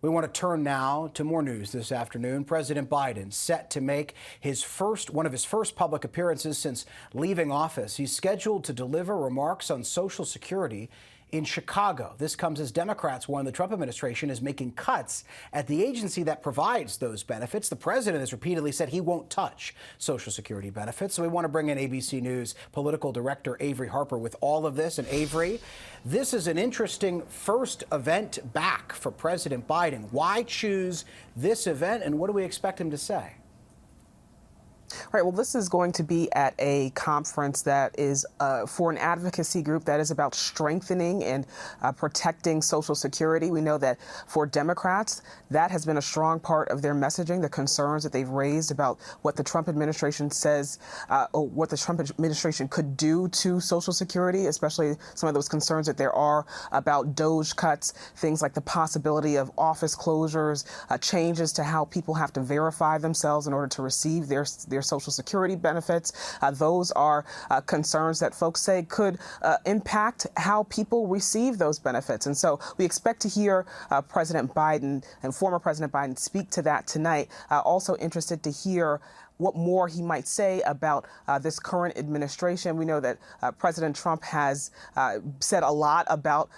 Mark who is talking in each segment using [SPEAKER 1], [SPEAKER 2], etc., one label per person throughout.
[SPEAKER 1] We want to turn now to more news this afternoon. President Biden set to make one of his first public appearances since leaving office. He's scheduled to deliver remarks on Social Security in Chicago. This comes as Democrats warn the Trump administration is making cuts at the agency that provides those benefits. The president has repeatedly said he won't touch Social Security benefits. So we want to bring in ABC News political director Avery Harper with all of this. And Avery, this is an interesting first event back for President Biden. Why choose this event, and what do we expect him to say?
[SPEAKER 2] Right. Well, this is going to be at a conference that is for an advocacy group that is about strengthening and protecting Social Security. We know that for Democrats, that has been a strong part of their messaging, the concerns that they've raised about what the Trump administration says, or what the Trump administration could do to Social Security, especially some of those concerns that there are about DOGE cuts, things like the possibility of office closures, changes to how people have to verify themselves in order to receive their Social Security benefits. Those are concerns that folks say could impact how people receive those benefits. And so we expect to hear President Biden and former President Biden speak to that tonight. Also interested to hear what more he might say about this current administration. We know that President Trump has said a lot about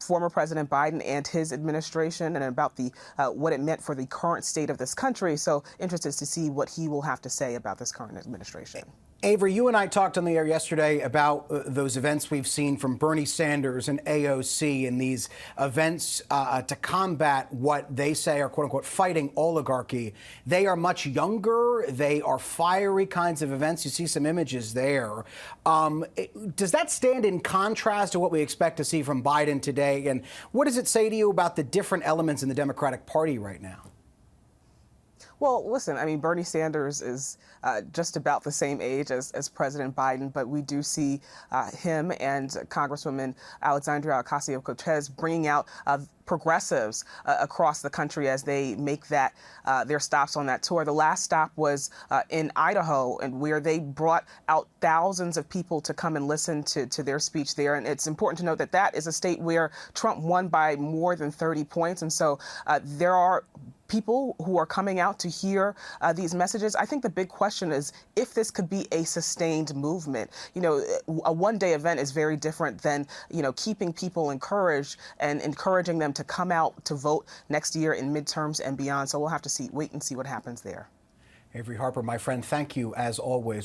[SPEAKER 2] former President Biden and his administration and about what it meant for the current state of this country. So interested to see what he will have to say about this current administration.
[SPEAKER 1] Avery, you and I talked on the air yesterday about those events we've seen from Bernie Sanders and AOC and these events to combat what they say are, quote unquote, fighting oligarchy. They are much younger. They are fiery kinds of events. You see some images there. Does that stand in contrast to what we expect to see from Biden today? And what does it say to you about the different elements in the Democratic Party right now?
[SPEAKER 2] Well, listen, I mean, Bernie Sanders is just about the same age as President Biden, but we do see him and Congresswoman Alexandria Ocasio-Cortez bringing out progressives across the country as they make that their stops on that tour. The last stop was in Idaho, and where they brought out thousands of people to come and listen to their speech there. And it's important to note that that is a state where Trump won by more than 30 points. And so there are people who are coming out to hear these messages. I think the big question is if this could be a sustained movement. You know, a one-day event is very different than, you know, keeping people encouraged and encouraging them to come out to vote next year in midterms and beyond. So we'll have to wait and see what happens there.
[SPEAKER 1] Avery Harper, my friend, thank you as always.